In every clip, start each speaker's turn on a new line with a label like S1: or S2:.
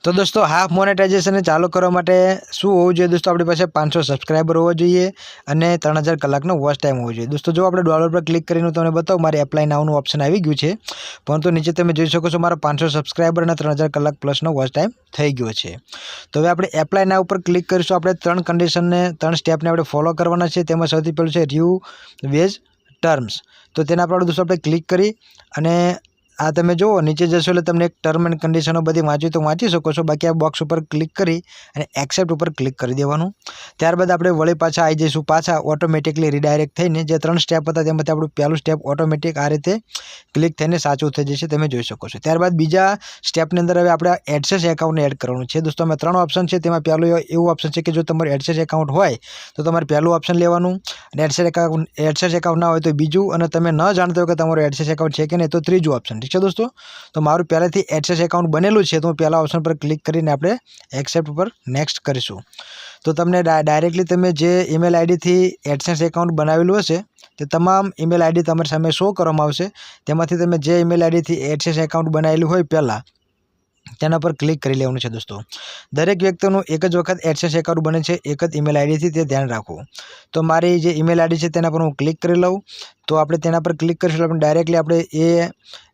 S1: तो दोस्तों half monetization चालू करवा माटे शुं होवुं जोईए दोस्तों आपणी पासे 500 सब्सक्राइबर होवा जोईए अने 3000 कलाकनो वॉच टाइम होवो जोईए। दोस्तों जो आपणे डॉलर पर क्लिक करीने तमने बतावुं मारे एप्लाय नाउनुं ऑप्शन आवी गयुं छे, परंतु नीचे तमे जोई शको छो मारा 500 सब्सक्राइबर अने 3000 कलाक प्लसनो वॉच टाइम थई गयो छे। तो हवे आपणे एप्लाय नाउ पर क्लिक करीशुं। आपणे 3 कंडीशनने 3 स्टेपने आपणे फॉलो करवाना छे। तेमां सौथी पहेલું छे रिव्यू वेज टर्म्स। तो तेना पर दोस्तों आपणे क्लिक करी अने आ तमे जुओ नीचे जशो એટલે તમને એક ટર્મ એન્ડ કન્ડિશનો બધી વાંચી તો વાંચી શકો છો। બાકી આ બોક્સ ઉપર ક્લિક કરી અને એક્સેપ્ટ ઉપર ક્લિક કરી દેવાનું। ત્યારબાદ આપણે વળી પાછા આવી જઈશું, પાછા ઓટોમેટિકલી રીડાયરેક્ટ થઈને જે 3 સ્ટેપ હતા તેમાંથી આપણું પહેલું સ્ટેપ ઓટોમેટિક આ રીતે ક્લિક થઈને સાચું થઈ જશે, તમે જોઈ શકો છો। ત્યારબાદ બીજા સ્ટેપની અંદર હવે આપણે એડસેન્સ એકાઉન્ટને એડ કરવાનું છે। દોસ્તો આમાં 3 ઓપ્શન છે, તેમાં પહેલું એવું ઓપ્શન છે કે જો તમારું એડસેન્સ એકાઉન્ટ હોય તો તમારે પહેલું ઓપ્શન લેવાનું, અને એડસેન્સ એકાઉન્ટ ના હોય તો બીજું, અને તમે ન જાણતા હોય કે તમારું એડસેન્સ એકાઉન્ટ છે કે નહીં તો ત્રીજું ઓપ્શન। ઠીક છે दोस्तों, तो मारू पहलेथी एडसेंस एकाउंट बनेलू है तो पहला ऑप्शन पर क्लिक करीने आपणे एक्सेप्ट पर नेक्स्ट करीशुं। तो तमने डायरेक्टली तमे जे ईमेल आईडी थी एडसेंस एकाउंट बनावेलू हशे ते तमाम ईमेल आईडी तमारी सामे शो करवामां आवशे। तेमांथी तमे जे ईमेल आईडी थी एडसेंस एकाउंट बनावेलू होय पहला तेना पर क्लिक करी लेवानुं छे। दोस्तों दरेक व्यक्तिनुं एक ज वखत एडसेंस एकाउंट बने छे एक ज ईमेल आईडी थी, ते ध्यान राखो। तो मारी जे ईमेल आईडी छे तेना पर हूँ क्लिक करी लऊं। तो आपणे तेना पर क्लिक करीशुं એટલે डायरेक्टली आपणे ए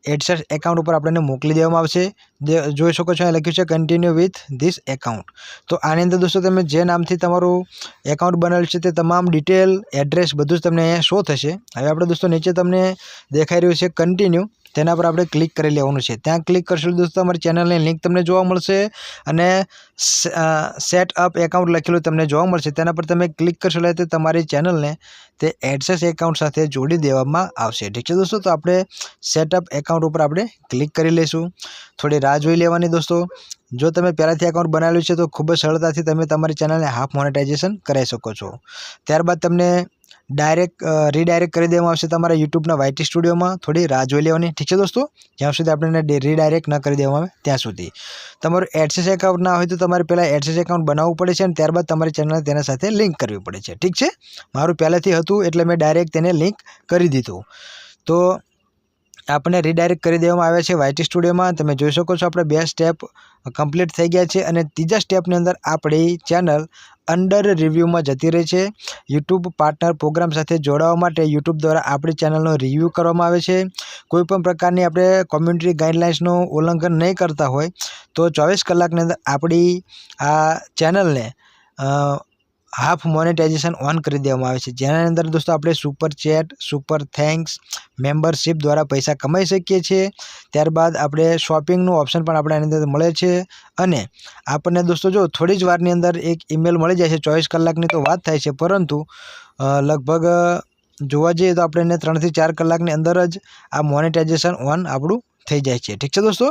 S1: एडसेंस एकाउंट पर आपणे मोकली देवामां आवशे। जे जोई शको छो अहीं लख्युं छे कन्टिन्यू विथ धीस एकाउंट। तो आनी अंदर दोस्तों तमे जे नामथी तमारुं एकाउंट बनेल छे ते तमाम डिटेल एड्रेस बधुं ज तमने शो थशे। हवे आपणे दोस्तों नीचे तमने देखाई रह्युं छे कन्टिन्यू, तेना पर आपणे क्लिक करी लेवानुं छे। त्यां क्लिक करशो दोस्तों तमारी चेनलनी लिंक तमने जोवा मळशे अने सेट अप एकाउंट लखेलुं तमने जोवा मळशे। तेना पर तमे क्लिक करशो એટલે तमारी चेनलने ते एडसेंस एकाउंट साथे जोड़ी देवामां आवशे। ठीक है दोस्तों, तो आपणे सेटअप एकाउंट पर आपणे क्लिक करी लईशुं। थोड़ी राह जोई लेवानी दोस्तों। जो तमे पहेलाथी एकाउंट बनावेलुं छे तो खूब ज सरळताथी तमे तमारी चेनलने हाफ मोनेटाइजेशन करावी शको छो। त्यारबाद तमने डायरेक्ट रीडायरेक्ट करी देवामां आवशे तमारा यूट्यूबना वाईटी स्टूडियो में। थोड़ी राह जोई लेवानी, ठीक है दोस्तों, ज्यां सुधी आपणे रीडायरेक्ट न करी देवामां आवे त्यां सुधी। तमारुं एडसेंस एकाउंट ना होय तो तमारे पहेला एडसेंस एकाउंट बनावવું પડે છે અને ત્યારબાદ તમારી ચેનલને તેના સાથે લિંક કરવી પડે છે। ઠીક છે, મારું પહેલાથી હતું એટલે મેં ડાયરેક્ટ તેને લિંક કરી દીધું। તો આપણે રીડાયરેક્ટ કરી દેવામાં આવ્યા છે વાયટી સ્ટુડિયોમાં। તમે જોઈ શકો છો આપણે 2 સ્ટેપ કમ્પ્લીટ થઈ ગયા છે અને ત્રીજા સ્ટેપની અંદર આપણી ચેનલ અંડર રિવ્યુમાં જતી રહી છે। યુટ્યુબ પાર્ટનર પ્રોગ્રામ સાથે જોડાવા માટે યુટ્યુબ દ્વારા આપણી ચેનલનો રિવ્યૂ કરવામાં આવે છે। કોઈપણ પ્રકારની આપણે કોમ્યુનિટી ગાઈડલાઇન્સનું ઉલ્લંઘન નહીં કરતા હોય તો 24 કલાકની અંદર આપણી આ ચેનલને हाफ मोनेटाइजेशन ऑन कर देवामां आवे छे, जेना अंदर दोस्तों आपणे सुपर चेट, सुपर थैंक्स, मेम्बरशीप द्वारा पैसा कमाई सकीए छीए। त्यारबाद आपणे शॉपिंगनुं ऑप्शन पण आपणे आनी अंदर मळे छे अने आपणे दोस्तों जो थोड़ी ज वारनी अंदर एक ईमेल मळी जाय छे। 24 कलाकनी तो वात थाय छे, परंतु लगभग जोवा जईए तो आपणे 3 થી 4 कलाकनी अंदर ज आ मोनेटाइजेशन ऑन आपणुं थई जाय छे। ठीक है दोस्तों,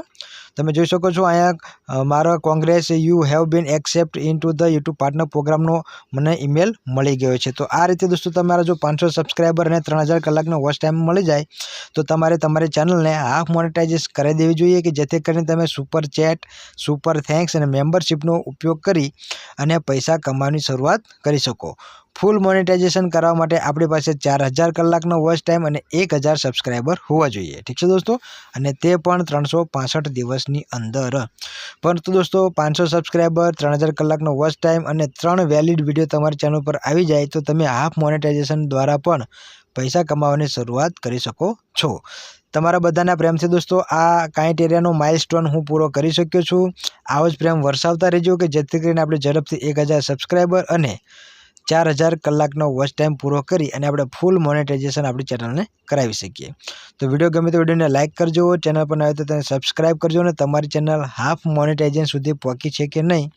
S1: તમે જોઈ શકો છો અહીંયા મારો Congress you have been accept into the YouTube partner પ્રોગ્રામનો મને ઈમેલ મળી ગયો છે। તો આ રીતે દોસ્તો તમારા જો 500 સબસ્ક્રાઈબર અને 3000 કલાકનો વોચ ટાઈમ મળી જાય તો તમારે તમારી ચેનલને હાફ મોનેટાઇઝ કરી દેવી જોઈએ કે જેથી કરીને તમે સુપર ચેટ, સુપર થેન્ક્સ અને મેમ્બરશીપનો ઉપયોગ કરી અને પૈસા કમાવાની શરૂઆત કરી શકો। फूल मोनेटाइजेशन करवा माटे आपणी पासे 4000 कलाकनो वॉच टाइम अने 1000 सब्सक्राइबर होवा जोईए। ठीक है दोस्तों, अने ते पण 365 दिवसनी अंदर। परंतु दोस्तों 500 सब्सक्राइबर, 3000 कलाकनो वॉच टाइम अने 3 वेलिड विडियो तमारी चैनल पर आवी जाए तो तमे हाफ मोनेटाइजेशन द्वारा पण पैसा कमावानी शरूआत करी शको छो। तमारा बधाना प्रेमथी दोस्तों आ क्राइटेरियानो माइलस्टोन हूँ पूरो करी शक्यो छुं। आवो ज प्रेम वरसावता रहेजो कि जेथी करीने आपणे झड़पथी 1000 सब्सक्राइबर अने 4000 कलाकनो वॉच टाइम पूरो करी अने आपणे फूल मोनेटाइजेशन आपणी चेनलने करावी सकीए। तो विडियो गमे तो विडियोने लाइक करजो, चेनल पर नवा तो तेने सब्सक्राइब करजो अने तमारी चेनल हाफ मोनेटाइजेशन सुधी पहोंची छे के नहीं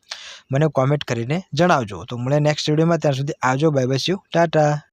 S1: मने कॉमेंट करीने जणावजो। तो मळे नेक्स्ट विडियोमां, त्यां सुधी आवजो, bye bye, see you, Tata.